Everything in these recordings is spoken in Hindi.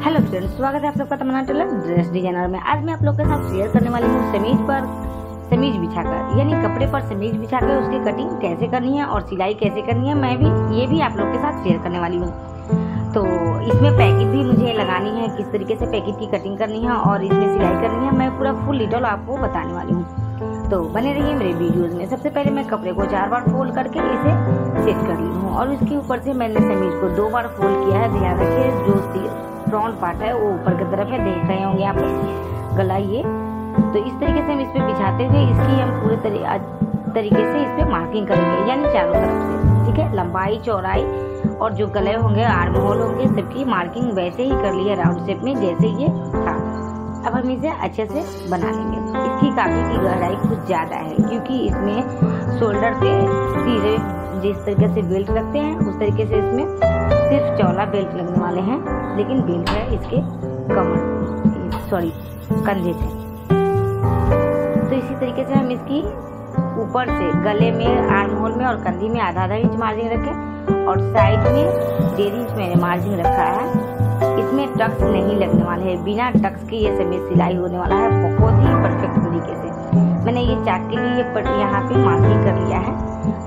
हेलो फ्रेंड्स, स्वागत है आप सबका तमन्ना टेलर ड्रेस डिजाइनर में। आज मैं आप लोग के साथ शेयर करने वाली हूँ समीज बिछाकर, यानी कपड़े पर समीज बिछाकर उसकी कटिंग कैसे करनी है और सिलाई कैसे करनी है। ये भी आप लोग के साथ शेयर करने वाली हूँ। तो इसमें पैकेट भी मुझे लगानी है, किस तरीके से पैकेट की कटिंग करनी है और इसमें सिलाई करनी है, मैं पूरा फुल डिटेल आपको बताने वाली हूँ। तो बने रहिए मेरे वीडियोज में। सबसे पहले मैं कपड़े को 4 बार फोल्ड करके इसे सेट कर ली हूँ और उसके ऊपर से मैंने समीज को 2 बार फोल्ड किया है। ध्यान रखिए, जो फ्रंट पार्ट है वो ऊपर की तरफ है, देख रहे होंगे आप गला ये। तो इस तरीके से हम इस पे बिछाते हुए इसकी हम पूरे तरीके से इस पे मार्किंग करेंगे, यानी चारों तरफ से। ठीक है, लंबाई चौड़ाई और जो गले होंगे, आर्म होल होंगे, सबकी मार्किंग वैसे ही कर ली है राउंड शेप में जैसे ये था। अब हम इसे अच्छे से बना लेंगे। इसकी काफी की गहराई कुछ ज्यादा है क्योंकि इसमें शोल्डर पे सीधे जिस तरीके से बेल्ट रखते हैं उस तरीके से इसमें सिर्फ चौला बेल्ट लगने वाले हैं, लेकिन बेल्ट है इसके कंधे पे। तो इसी तरीके से हम इसकी ऊपर से गले में, आर्म होल में और कंधी में आधा इंच मार्जिन रखें और साइड में 1.5 इंच मैंने मार्जिन रखा है। इसमें टक्स नहीं लगने वाले हैं, बिना टक्स के ये समीज सिलाई होने वाला है बहुत ही परफेक्ट तरीके से। मैंने ये चाक के लिए यहाँ पे मार्किंग कर लिया है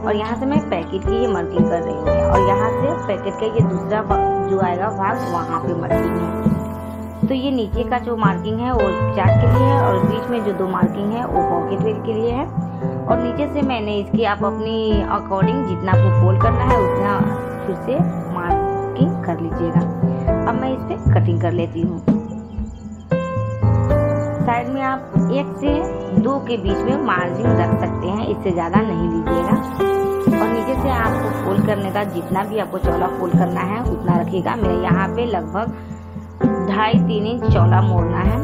और यहाँ से मैं पैकेट की ये मार्किंग कर रही हूँ और यहाँ से पैकेट का ये दूसरा जो आएगा भाग वहाँ पे मार्किंग है। तो ये नीचे का जो मार्किंग है वो चाक के लिए है और बीच में जो 2 मार्किंग है वो पॉकेट वेयर के लिए है। और नीचे से मैंने इसकी आप अपनी अकॉर्डिंग जितना आपको फोल्ड करना है उतना फिर से मार्किंग कर लीजिएगा। अब मैं इस पे कटिंग कर लेती हूँ। साइड में आप 1 से 2 के बीच में मार्जिन रख सकते हैं, इससे ज्यादा नहीं लीजिएगा। और नीचे से आपको फोल्ड करने का जितना भी आपको चौड़ा फोल्ड करना है उतना रखिएगा। मेरे यहाँ पे लगभग 2.5-3 इंच चौड़ा मोड़ना है।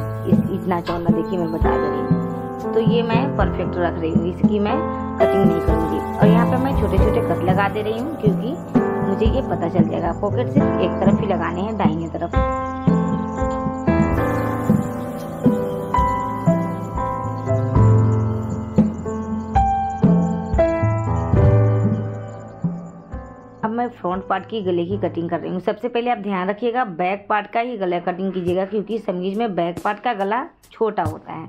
इतना चौड़ा देखिए मैं बता दे रही हूँ। तो ये मैं परफेक्ट रख रही हूँ, इसकी मैं कटिंग नहीं करूँगी। और यहाँ पे मैं छोटे छोटे कट लगा दे रही हूँ क्योंकि मुझे ये पता चल जाएगा। पॉकेट सिर्फ एक तरफ ही लगाने हैं, दाहिने तरफ। अब मैं फ्रंट पार्ट की गले की कटिंग कर रही हूँ। सबसे पहले आप ध्यान रखिएगा, बैक पार्ट का ही गला कटिंग कीजिएगा क्योंकि समीज में बैक पार्ट का गला छोटा होता है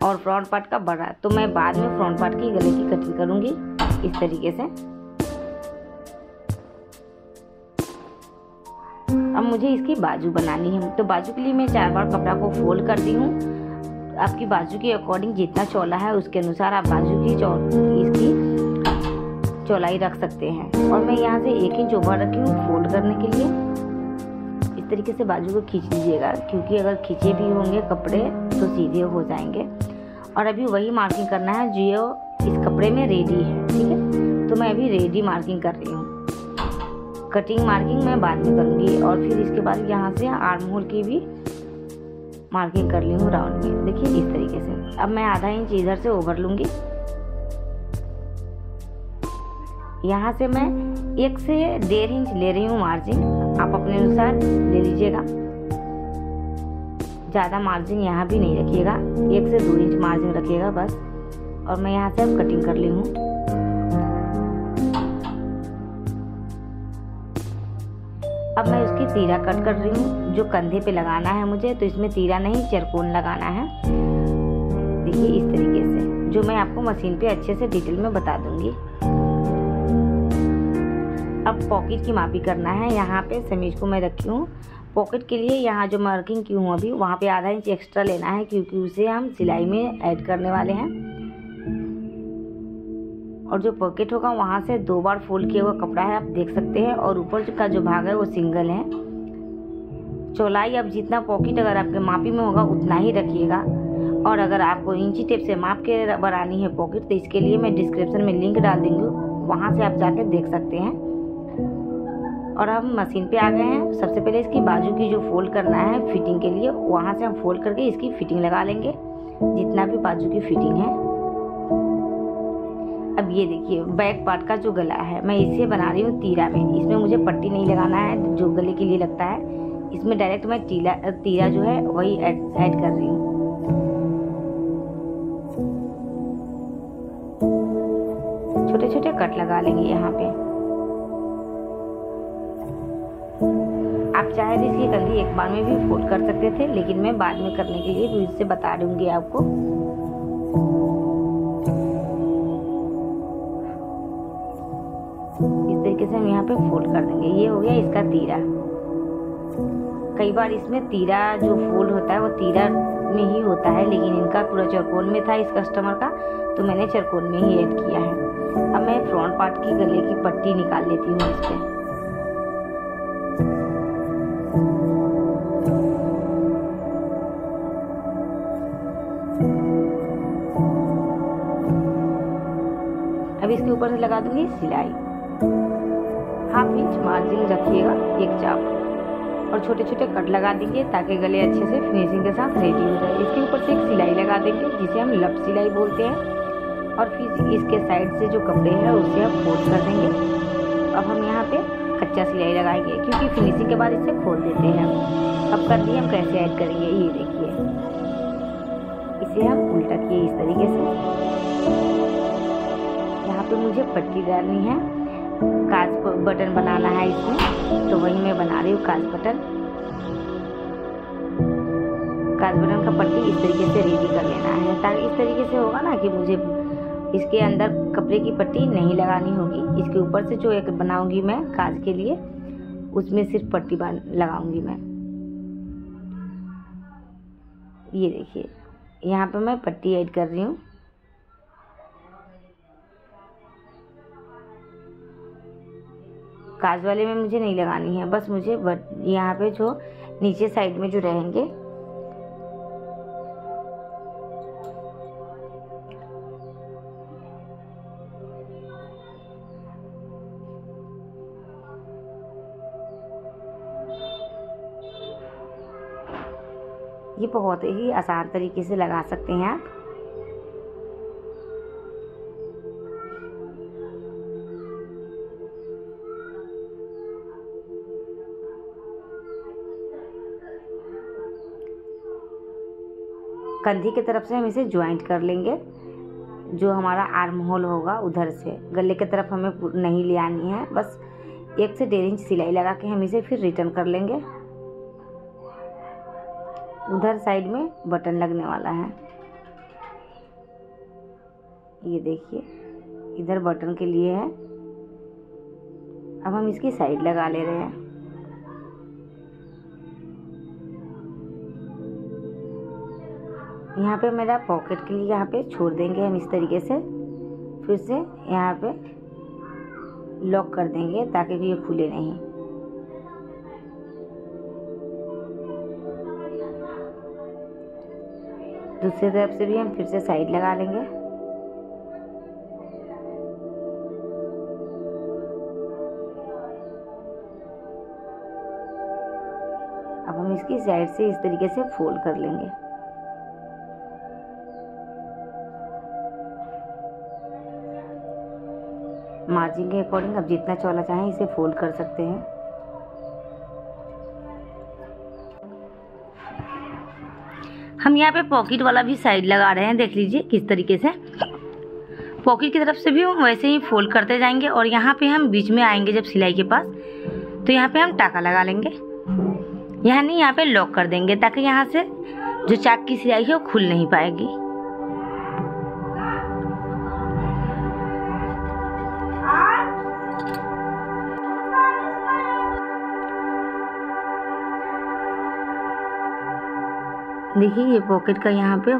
और फ्रंट पार्ट का बड़ा। तो मैं बाद में फ्रंट पार्ट की गले की कटिंग करूँगी इस तरीके से। अब मुझे इसकी बाजू बनानी है, तो बाजू के लिए मैं 4 बार कपड़ा को फोल्ड करती हूँ। आपकी बाजू के अकॉर्डिंग जितना चौड़ा है उसके अनुसार आप बाजू की इसकी चौड़ाई रख सकते हैं। और मैं यहाँ से 1 इंच ओवर रखी हूँ फोल्ड करने के लिए। इस तरीके से बाजू को खींच लीजिएगा क्योंकि अगर खींचे भी होंगे कपड़े तो सीधे हो जाएंगे। और अभी वही मार्किंग करना है जो इस कपड़े में रेडी है। ठीक है, तो मैं अभी रेडी मार्किंग कर रही हूँ। कटिंग मार्किंग मैं बाद में करूँगी और फिर इसके बाद यहाँ से आर्म होल की भी मार्किंग कर ली हूँ राउंड में। देखिए इस तरीके से। अब मैं आधा इंच इधर से ओवर लूँगी। यहाँ से मैं 1 से 1.5 इंच ले रही हूँ मार्जिन, आप अपने अनुसार ले लीजिएगा। ज़्यादा मार्जिन यहाँ भी नहीं रखिएगा, 1 से 2 इंच मार्जिन रखिएगा बस। और मैं यहाँ से अब कटिंग कर ली हूँ। अब मैं इसकी तीरा कट कर रही हूँ जो कंधे पे लगाना है मुझे। तो इसमें तीरा नहीं चरकोन लगाना है, देखिए इस तरीके से, जो मैं आपको मशीन पे अच्छे से डिटेल में बता दूंगी। अब पॉकेट की मापी करना है। यहाँ पे समीज को मैं रखी हूँ। पॉकेट के लिए यहाँ जो मार्किंग की हूँ अभी वहाँ पे आधा इंच एक्स्ट्रा लेना है क्योंकि उसे हम सिलाई में ऐड करने वाले हैं। और जो पॉकेट होगा वहाँ से 2 बार फोल्ड किया हुआ कपड़ा है, आप देख सकते हैं। और ऊपर का जो भाग है वो सिंगल है। चौड़ाई अब जितना पॉकेट अगर आपके मापी में होगा उतना ही रखिएगा। और अगर आपको इंची टेप से माप के बनानी है पॉकेट तो इसके लिए मैं डिस्क्रिप्शन में लिंक डाल दूँगी, वहाँ से आप जाके देख सकते हैं। और हम मशीन पे आ गए हैं। सबसे पहले इसकी बाजू की जो फोल्ड करना है फिटिंग के लिए, वहाँ से हम फोल्ड करके इसकी फिटिंग लगा लेंगे जितना भी बाजू की फिटिंग है। अब ये देखिए बैक पार्ट का जो गला है मैं इसे बना रही हूँ तीरा में। इसमें मुझे पट्टी नहीं लगाना है जो गले के लिए लगता है, इसमें डायरेक्ट मैं तीरा जो है वही ऐड कर रही हूँ। छोटे छोटे कट लगा लेंगे यहाँ पे। आप चाहे तो इसकी कंधी एक बार में भी फोल्ड कर सकते थे, लेकिन मैं बाद में करने के लिए फिर से बता दूंगी आपको। इस तरीके से हम यहाँ पे फोल्ड कर देंगे। ये हो गया इसका तीरा। कई बार इसमें तीरा जो फोल्ड होता है वो तीरा में ही होता है, लेकिन इनका पूरा चौकोन में था इस कस्टमर का, तो मैंने चौकोन में ही ऐड किया है। अब मैं फ्रंट पार्ट की गले की पट्टी निकाल लेती हूँ इस पे। अब इसके ऊपर से लगा दूंगी सिलाई। 1/2 इंच मार्जिन रखिएगा एक चाप, और छोटे छोटे कट लगा देंगे ताकि गले अच्छे से फिनिशिंग के साथ रेडी हो जाए। इसके ऊपर से एक सिलाई लगा देंगे जिसे हम लप सिलाई बोलते हैं, और फिर इसके साइड से जो कपड़े हैं उसे हम फोल्ड कर देंगे। अब हम यहाँ पे कच्चा सिलाई लगाएंगे, क्योंकि फिनिशिंग के बाद इसे खोल देते हैं। अब कर दिए हम कैसे ऐड करेंगे, ये देखिए। इसे हम उल्टा किए इस तरीके से। यहाँ पे मुझे पट्टी डालनी है, काज बटन बनाना है इसमें, तो वही मैं बना रही हूँ काज बटन। काज बटन का पट्टी इस तरीके से रेडी कर लेना है, ताकि इस तरीके से होगा ना कि मुझे इसके अंदर कपड़े की पट्टी नहीं लगानी होगी। इसके ऊपर से जो एक बनाऊंगी मैं काज के लिए, उसमें सिर्फ पट्टी लगाऊंगी मैं। ये देखिए, यहाँ पे मैं पट्टी ऐड कर रही हूँ। काज वाले में मुझे नहीं लगानी है, बस मुझे यहाँ पे जो नीचे साइड में जो रहेंगे, ये बहुत ही आसान तरीके से लगा सकते हैं आप। कंधी की तरफ से हम इसे ज्वाइंट कर लेंगे, जो हमारा आर्म होल होगा उधर से। गले की तरफ हमें नहीं ले आनी है, बस 1 से 1.5 इंच सिलाई लगा के हम इसे फिर रिटर्न कर लेंगे। उधर साइड में बटन लगने वाला है, ये देखिए, इधर बटन के लिए है। अब हम इसकी साइड लगा ले रहे हैं। यहाँ पे मेरा पॉकेट के लिए यहाँ पे छोड़ देंगे हम इस तरीके से, फिर से यहाँ पे लॉक कर देंगे ताकि ये खुले नहीं। दूसरी तरफ से भी हम फिर से साइड लगा लेंगे। अब हम इसकी साइड से इस तरीके से फोल्ड कर लेंगे। मार्जिन के अकॉर्डिंग अब जितना चौड़ा चाहें इसे फोल्ड कर सकते हैं। हम यहाँ पे पॉकेट वाला भी साइड लगा रहे हैं, देख लीजिए किस तरीके से। पॉकेट की तरफ से भी हम वैसे ही फोल्ड करते जाएंगे, और यहाँ पे हम बीच में आएंगे जब सिलाई के पास, तो यहाँ पे हम टाका लगा लेंगे। यहाँ नहीं, यहाँ पे लॉक कर देंगे ताकि यहाँ से जो चाक की सिलाई है वो खुल नहीं पाएगी। देखिए, ये पॉकेट का यहाँ पे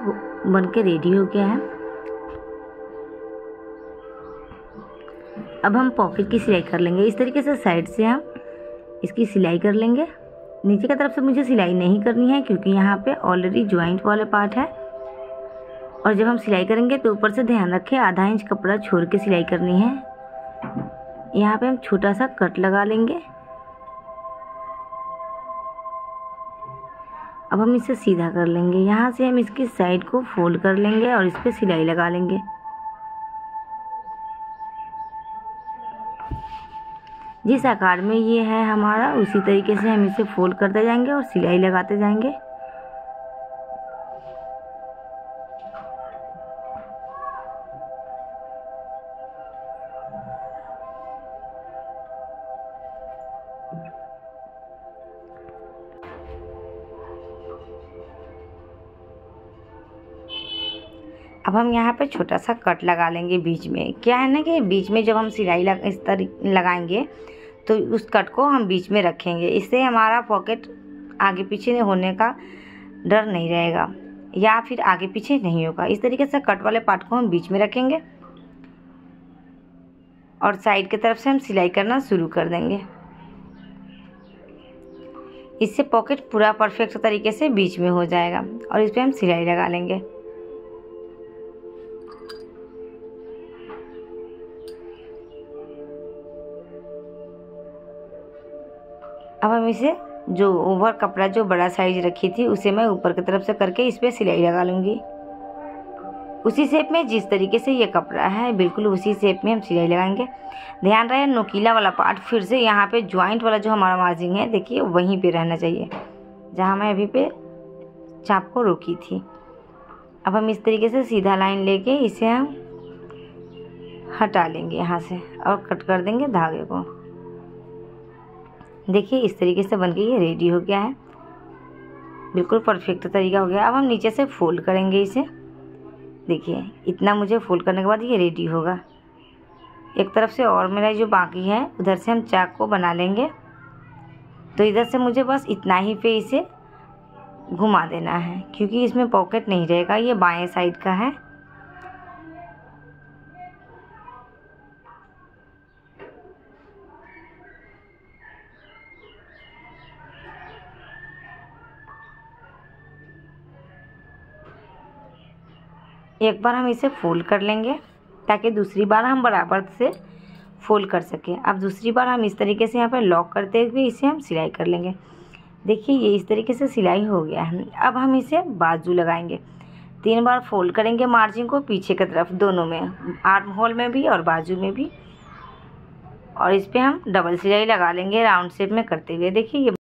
बन के रेडी हो गया है। अब हम पॉकेट की सिलाई कर लेंगे इस तरीके से। साइड से हम इसकी सिलाई कर लेंगे। नीचे की तरफ से मुझे सिलाई नहीं करनी है, क्योंकि यहाँ पे ऑलरेडी ज्वाइंट वाला पार्ट है, और जब हम सिलाई करेंगे तो ऊपर से ध्यान रखें आधा इंच कपड़ा छोड़ के सिलाई करनी है। यहाँ पे हम छोटा सा कट लगा लेंगे। अब हम इसे सीधा कर लेंगे। यहाँ से हम इसकी साइड को फोल्ड कर लेंगे और इस पर सिलाई लगा लेंगे। जिस आकार में ये है हमारा, उसी तरीके से हम इसे फोल्ड करते जाएंगे और सिलाई लगाते जाएंगे। अब हम यहाँ पे छोटा सा कट लगा लेंगे बीच में। क्या है ना कि बीच में जब हम सिलाई इस तरह लगाएंगे तो उस कट को हम बीच में रखेंगे, इससे हमारा पॉकेट आगे पीछे होने का डर नहीं रहेगा या फिर आगे पीछे नहीं होगा। इस तरीके से कट वाले पार्ट को हम बीच में रखेंगे और साइड की तरफ से हम सिलाई करना शुरू कर देंगे। इससे पॉकेट पूरा परफेक्ट तरीके से बीच में हो जाएगा और इस पर हम सिलाई लगा लेंगे। अब हम इसे जो ओवर कपड़ा जो बड़ा साइज रखी थी उसे मैं ऊपर की तरफ से करके इस पर सिलाई लगा लूँगी। उसी शेप में जिस तरीके से ये कपड़ा है बिल्कुल उसी शेप में हम सिलाई लगाएंगे। ध्यान रहे नोकीला वाला पार्ट फिर से यहाँ पे ज्वाइंट वाला जो हमारा मार्जिंग है देखिए वहीं पे रहना चाहिए जहाँ मैं अभी पे चाप को रोकी थी। अब हम इस तरीके से सीधा लाइन लेके इसे हम हटा लेंगे यहाँ से और कट कर देंगे धागे को। देखिए इस तरीके से बन के ये रेडी हो गया है, बिल्कुल परफेक्ट तरीका हो गया। अब हम नीचे से फोल्ड करेंगे इसे। देखिए इतना मुझे फोल्ड करने के बाद ये रेडी होगा। एक तरफ से और मेरा जो बाकी है उधर से हम चाक को बना लेंगे। तो इधर से मुझे बस इतना ही पे इसे घुमा देना है क्योंकि इसमें पॉकेट नहीं रहेगा, ये बाएं साइड का है। एक बार हम इसे फोल्ड कर लेंगे ताकि दूसरी बार हम बराबर से फोल्ड कर सकें। अब दूसरी बार हम इस तरीके से यहाँ पर लॉक करते हुए इसे हम सिलाई कर लेंगे। देखिए ये इस तरीके से सिलाई हो गया है। अब हम इसे बाजू लगाएंगे। 3 बार फोल्ड करेंगे मार्जिन को पीछे की तरफ दोनों में, आर्म होल में भी और बाजू में भी, और इस पर हम डबल सिलाई लगा लेंगे राउंड शेप में करते हुए। देखिए ये